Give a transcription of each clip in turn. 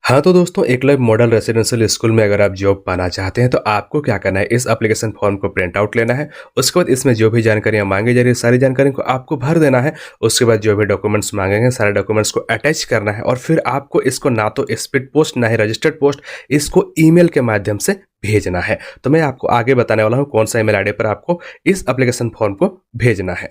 हाँ तो दोस्तों, एकलव्य मॉडल रेसिडेंशियल स्कूल में अगर आप जॉब पाना चाहते हैं तो आपको क्या करना है, इस एप्लीकेशन फॉर्म को प्रिंट आउट लेना है। उसके बाद इसमें जो भी जानकारियाँ मांगी जा रही है सारी जानकारी को आपको भर देना है। उसके बाद जो भी डॉक्यूमेंट्स मांगेंगे सारे डॉक्यूमेंट्स को अटैच करना है और फिर आपको इसको ना तो स्पीड पोस्ट ना ही रजिस्टर्ड पोस्ट, इसको ईमेल के माध्यम से भेजना है। तो मैं आपको आगे बताने वाला हूँ कौन सा ईमेल आईडी पर आपको इस एप्लीकेशन फॉर्म को भेजना है।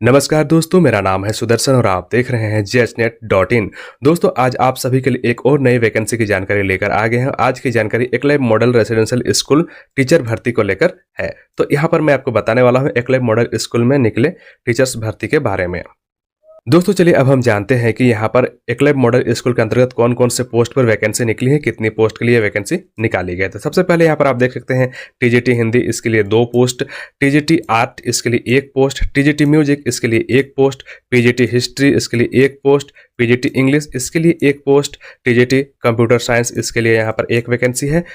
नमस्कार दोस्तों, मेरा नाम है सुदर्शन और आप देख रहे हैं jhnet.in। दोस्तों, आज आप सभी के लिए एक और नई वैकेंसी की जानकारी लेकर आ गए हैं। आज की जानकारी Eklavya model residential school teacher भर्ती को लेकर है। तो यहाँ पर मैं आपको बताने वाला हूँ एकलव्य मॉडल स्कूल में निकले टीचर्स भर्ती के बारे में। दोस्तों चलिए अब हम जानते हैं कि यहाँ पर एकलव्य मॉडल स्कूल के अंतर्गत कौन कौन से पोस्ट पर वैकेंसी निकली है, कितनी पोस्ट के लिए वैकेंसी निकाली गई। तो सबसे पहले यहाँ पर आप देख सकते हैं टीजीटी हिंदी, इसके लिए 2 पोस्ट, टीजीटी आर्ट इसके लिए 1 पोस्ट, टीजीटी म्यूजिक इसके लिए 1 पोस्ट, पीजीटी हिस्ट्री इसके लिए 1 पोस्ट, पीजीटी इंग्लिश इसके लिए 1 पोस्ट, टीजीटी कंप्यूटर साइंस इसके लिए यहाँ पर 1 वैकेंसी है,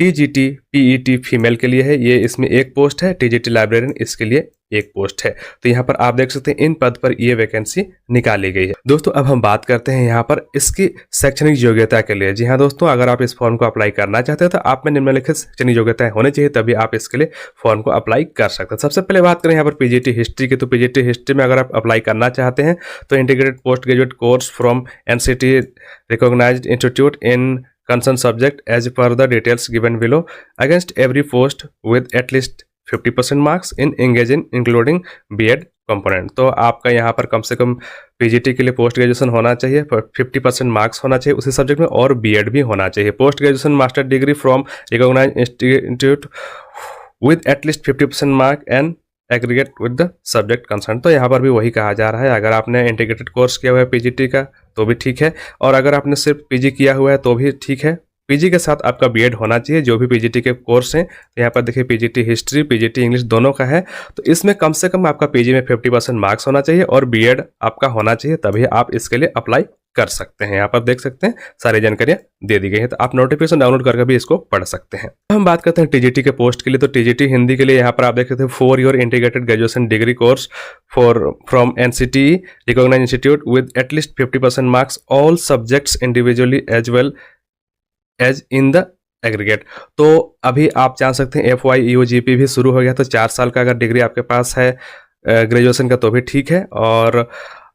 टीजीटी पीईटी फीमेल के लिए है, ये इसमें 1 पोस्ट है, टीजीटी लाइब्रेरियन इसके लिए 1 पोस्ट है। तो यहाँ पर आप देख सकते हैं इन पद पर ये वैकेंसी निकाली गई है। दोस्तों अब हम बात करते हैं यहाँ पर इसकी शैक्षणिक योग्यता के लिए। जी हाँ दोस्तों, अगर आप इस फॉर्म को अप्लाई करना चाहते हैं तो आप में निम्नलिखित शैक्षणिक योग्यताएं होनी चाहिए, तभी आप इसके लिए फॉर्म को अप्लाई कर सकते हैं। सबसे पहले बात करें यहाँ पर पीजीटी हिस्ट्री की, तो पीजीटी हिस्ट्री में अगर आप अप्लाई करना चाहते हैं तो integrated post graduate course from NCT recognized institute in concerned subject as per the details given below against every post with at least 50% marks in engaging including B.Ed component. तो आपका यहाँ पर कम से कम पीजीटी के लिए पोस्ट ग्रेजुएशन होना चाहिए, 50% marks होना चाहिए उसी सब्जेक्ट में और बीएड भी होना चाहिए। Post graduation master degree from recognise institute with at least 50% mark and aggregate with the subject concern. तो यहाँ पर भी वही कहा जा रहा है, अगर आपने इंटीग्रेटेड कोर्स किया हुआ है पीजीटी का तो भी ठीक है, और अगर आपने सिर्फ पीजी किया हुआ है तो भी ठीक है। पीजी के साथ आपका बीएड होना चाहिए जो भी पीजीटी के कोर्स हैं। तो यहाँ पर देखिए पीजीटी हिस्ट्री पीजीटी इंग्लिश दोनों का है, तो इसमें कम से कम आपका पीजी में 50% मार्क्स होना चाहिए और बीएड आपका होना चाहिए, तभी आप इसके लिए अप्लाई कर सकते हैं। यहाँ पर देख सकते हैं सारी जानकारियां दे दी गई है, तो आप नोटिफिकेशन डाउनलोड करके भी इसको पढ़ सकते हैं। हम बात करते हैं टीजीटी के पोस्ट के लिए, तो टीजीटी हिंदी के लिए यहाँ पर आप देख सकते हैं 4 year integrated graduation degree course from NCT recognized institute with at least 50% marks all subjects individually as well as in the aggregate. तो अभी आप जान सकते हैं FYEOGP भी शुरू हो गया, तो 4 साल का अगर डिग्री आपके पास है ग्रेजुएशन का तो भी ठीक है, और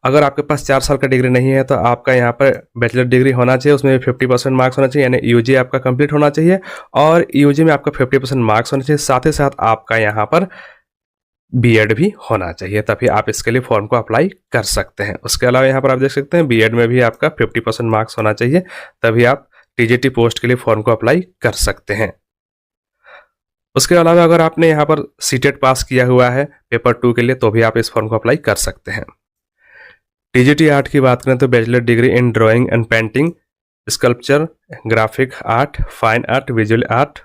अगर आपके पास 4 साल का डिग्री नहीं है तो आपका यहाँ पर बैचलर डिग्री होना चाहिए, उसमें 50% मार्क्स होना चाहिए, यानी यूजी आपका कंप्लीट होना चाहिए और यूजी में आपका 50% मार्क्स होना चाहिए। साथ ही साथ आपका यहाँ पर बीएड भी होना चाहिए, तभी आप इसके लिए फॉर्म को अप्लाई कर सकते हैं। उसके अलावा यहाँ पर आप देख सकते हैं बीएड में भी आपका 50% मार्क्स होना चाहिए, तभी आप टीजीटी पोस्ट के लिए फॉर्म को अप्लाई कर सकते हैं। उसके अलावा अगर आपने यहाँ पर सीटेट पास किया हुआ है पेपर 2 के लिए तो भी आप इस फॉर्म को अप्लाई कर सकते हैं। टीजीटी आर्ट की बात करें तो bachelor degree in drawing and painting, sculpture, graphic art, fine art, visual art.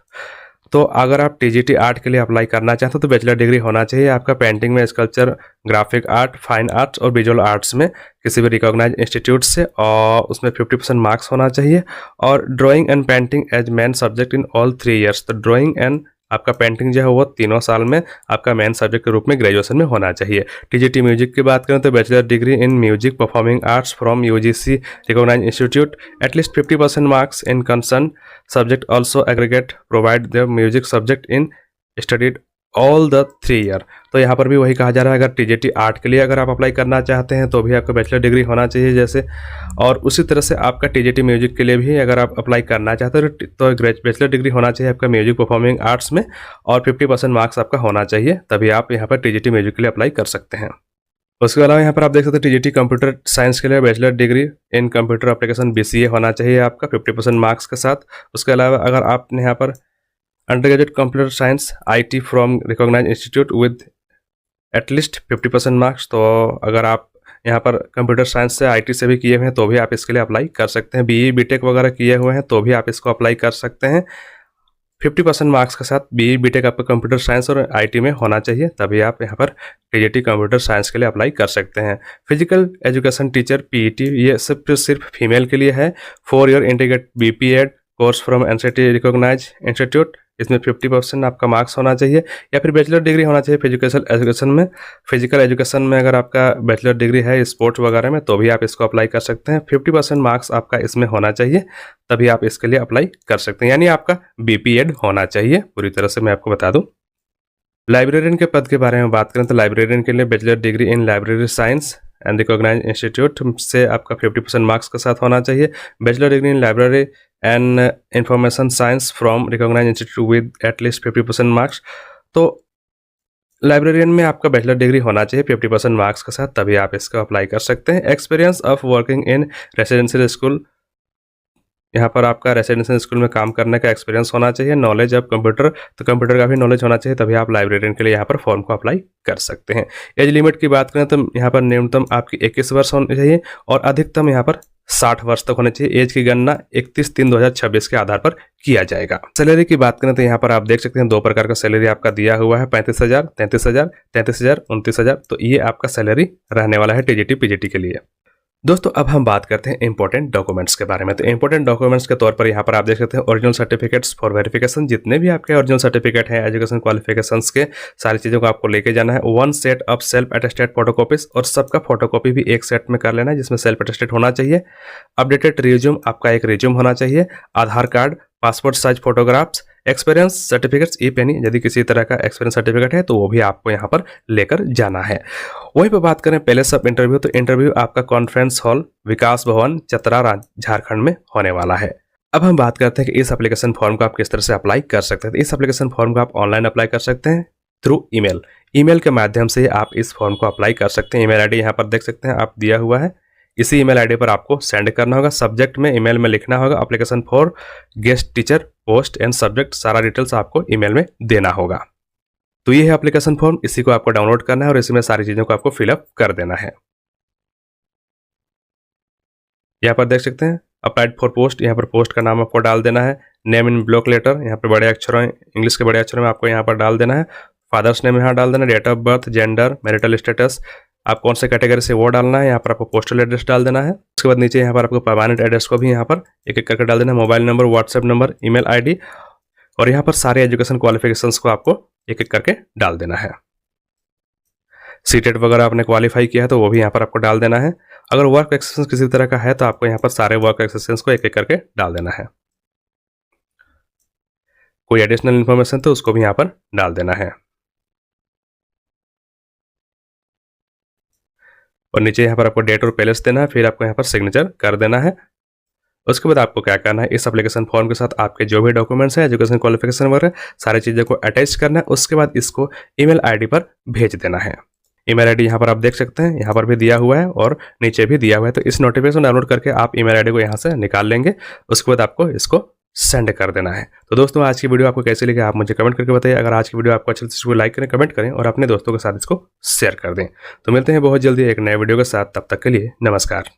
तो अगर आप टीजीटी आर्ट के लिए अप्लाई करना चाहते हो तो बैचलर डिग्री होना चाहिए आपका पेंटिंग में, sculpture, graphic art, fine arts और विजुअल आर्ट्स में किसी भी रिकॉग्नाइज इंस्टीट्यूट से, और उसमें 50% मार्क्स होना चाहिए। और drawing and painting as main subject in all 3 years. तो ड्राइंग एंड आपका पेंटिंग जो है वो 3 साल में आपका मेन सब्जेक्ट के रूप में ग्रेजुएशन में होना चाहिए। टीजीटी म्यूजिक की बात करें तो bachelor degree in music performing arts from UGC recognise institute, at least 50% marks in concern subject also aggregate provide the music subject in studied all the 3 year. तो यहाँ पर भी वही कहा जा रहा है, अगर टीजीटी आर्ट के लिए अगर आप अप्लाई करना चाहते हैं तो भी आपका बैचलर डिग्री होना चाहिए जैसे, और उसी तरह से आपका टीजीटी म्यूजिक के लिए भी अगर आप अप्लाई करना चाहते हैं तो बैचलर डिग्री होना चाहिए आपका म्यूजिक परफॉर्मिंग आर्ट्स में और 50% मार्क्स आपका होना चाहिए, तभी आप यहाँ पर टीजीटी म्यूजिक के लिए अप्लाई कर सकते हैं। उसके अलावा यहाँ पर आप देख सकते हैं टीजीटी कंप्यूटर साइंस के लिए बैचलर डिग्री इन कंप्यूटर एप्लीकेशन BCA होना चाहिए आपका 50% मार्क्स के साथ। उसके अलावा अगर आपने यहाँ पर undergraduate computer science IT from recognise institute with at least 50% marks, तो अगर आप यहाँ पर कंप्यूटर साइंस से IT से भी किए हुए हैं तो भी आप इसके लिए अप्लाई कर सकते हैं। BE BTech वगैरह किए हुए हैं तो भी आप इसको अप्लाई कर सकते हैं। 50% मार्क्स के साथ BE BTech आपका कंप्यूटर साइंस और IT में होना चाहिए, तभी आप यहाँ पर टीजीटी कंप्यूटर साइंस के लिए अप्लाई कर सकते हैं। फिजिकल एजुकेशन टीचर PET ये सिर्फ फीमेल के लिए है। 4 year integrated BPEd course from NCT recognise institute इसमें 50% आपका मार्क्स होना चाहिए, या फिर बैचलर डिग्री होना चाहिए फिजिकल एजुकेशन में अगर आपका बैचलर डिग्री है स्पोर्ट्स वगैरह में तो भी आप इसको अप्लाई कर सकते हैं। 50% मार्क्स आपका इसमें होना चाहिए, तभी आप इसके लिए अप्लाई कर सकते हैं, यानी आपका BPEd होना चाहिए पूरी तरह से। मैं आपको बता दूं, लाइब्रेरियन के पद के बारे में बात करें तो लाइब्रेरियन के लिए bachelor degree in library science and recognise institute से आपका 50% मार्क्स के साथ होना चाहिए। Bachelor degree in library and information science from recognise institute with at least 50% marks. तो लाइब्रेरियन में आपका बैचलर डिग्री होना चाहिए 50% मार्क्स के साथ, तभी आप इसको अप्लाई कर सकते हैं। Experience of working in residential school, यहाँ पर आपका रेसिडेंशियल स्कूल में काम करने का एक्सपीरियंस होना चाहिए। नॉलेज ऑफ कंप्यूटर, तो कंप्यूटर का भी नॉलेज होना चाहिए, तभी आप लाइब्रेरियन के लिए यहाँ पर फॉर्म को अप्लाई कर सकते हैं। एज लिमिट की बात करें तो यहाँ पर न्यूनतम आपकी 21 वर्ष होनी चाहिए और अधिकतम यहाँ पर 60 वर्ष तक होनी चाहिए। एज की गणना 31/3/2026 के आधार पर किया जाएगा। सैलरी की बात करें तो यहाँ पर आप देख सकते हैं 2 प्रकार का सैलरी आपका दिया हुआ है, 35,000, 33,000, 33,000, 29,000। तो ये आपका सैलरी रहने वाला है TGT PGT के लिए। दोस्तों अब हम बात करते हैं इंपॉर्टेंट डॉक्यूमेंट्स के बारे में। तो इंपॉर्टेंट डॉक्यूमेंट्स के तौर पर यहाँ पर आप देख सकते हैं ओरिजिनल सर्टिफिकेट्स फॉर वेरिफिकेशन, जितने भी आपके ओरिजिनल सर्टिफिकेट हैं एजुकेशन क्वालिफिकेशंस के, सारी चीज़ों को आपको लेके जाना है। 1 set of self attested photocopies, और सबका फोटोकॉपी भी एक सेट में कर लेना है जिसमें सेल्फ अटेस्टेड होना चाहिए। अपडेटेड रिज्यूम, आपका एक रिज्यूम होना चाहिए। Aadhaar card, passport size photographs, experience certificates ई पेनी, यदि किसी तरह का एक्सपीरियंस सर्टिफिकेट है तो वो भी आपको यहाँ पर लेकर जाना है। वहीं पर बात करें पहले सब इंटरव्यू, तो इंटरव्यू आपका कॉन्फ्रेंस हॉल विकास भवन चतरा झारखंड में होने वाला है। अब हम बात करते हैं कि इस एप्लीकेशन फॉर्म को आप किस तरह से अप्लाई कर सकते हैं। तो इस एप्लीकेशन फॉर्म को आप ऑनलाइन अप्लाई कर सकते हैं थ्रू ईमेल के माध्यम से आप इस फॉर्म को अप्लाई कर सकते हैं। ईमेल आईडी यहाँ पर देख सकते हैं आप दिया हुआ है, इसी ईमेल आईडी पर आपको सेंड करना होगा। सब्जेक्ट में ईमेल में लिखना होगा application for guest teacher post and subject, सारा डिटेल्स आपको ईमेल में देना होगा। तो ये है एप्लीकेशन फॉर्म, इसी को आपको डाउनलोड करना है और इसी में सारी चीज़ों को आपको फिलअप कर देना है। यहाँ पर देख सकते हैं अप्लाइड फॉर पोस्ट, यहाँ पर पोस्ट का नाम आपको डाल देना है। नेम इन ब्लॉक लेटर, यहाँ पर बड़े अक्षरों इंग्लिश के बड़े अक्षरों में आपको यहाँ पर डाल देना है। फादर्स नेम यहाँ डाल देना, date of birth, gender, marital status, आप कौन से कैटेगरी से वो डालना है। यहाँ पर आपको पोस्टल एड्रेस डाल देना है। उसके बाद नीचे यहाँ पर आपको परमानेंट एड्रेस को भी यहाँ पर एक एक करके डाल देना है। Mobile number, WhatsApp number, email ID, और यहाँ पर सारे एजुकेशन क्वालिफिकेशंस को आपको एक एक करके डाल देना है। सीटेट वगैरह आपने क्वालिफाई किया है तो वो भी यहाँ पर आपको डाल देना है। अगर वर्क एक्सपीरियंस किसी तरह का है तो आपको यहाँ पर सारे वर्क एक्सपीरियंस को एक एक करके डाल देना है। कोई एडिशनल इन्फॉर्मेशन तो उसको भी यहाँ पर डाल देना है। और नीचे यहाँ पर आपको डेट और प्लेस देना है, फिर आपको यहाँ पर सिग्नेचर कर देना है। उसके बाद आपको क्या करना है, इस एप्लीकेशन फॉर्म के साथ आपके जो भी डॉक्यूमेंट्स है एजुकेशन क्वालिफिकेशन वगैरह सारी चीज़ों को अटैच करना है। उसके बाद इसको ईमेल आईडी पर भेज देना है। ईमेल आईडी यहाँ पर आप देख सकते हैं, यहाँ पर भी दिया हुआ है और नीचे भी दिया हुआ है। तो इस नोटिफिकेशन डाउनलोड करके आप ईमेल आईडी को यहाँ से निकाल लेंगे। उसके बाद आपको इसको सेंड कर देना है। तो दोस्तों आज की वीडियो आपको कैसी लगी आप मुझे कमेंट करके बताइए। अगर आज की वीडियो आपको अच्छी लगी तो इसको लाइक करें, कमेंट करें और अपने दोस्तों के साथ इसको शेयर कर दें। तो मिलते हैं बहुत जल्दी एक नए वीडियो के साथ, तब तक के लिए नमस्कार।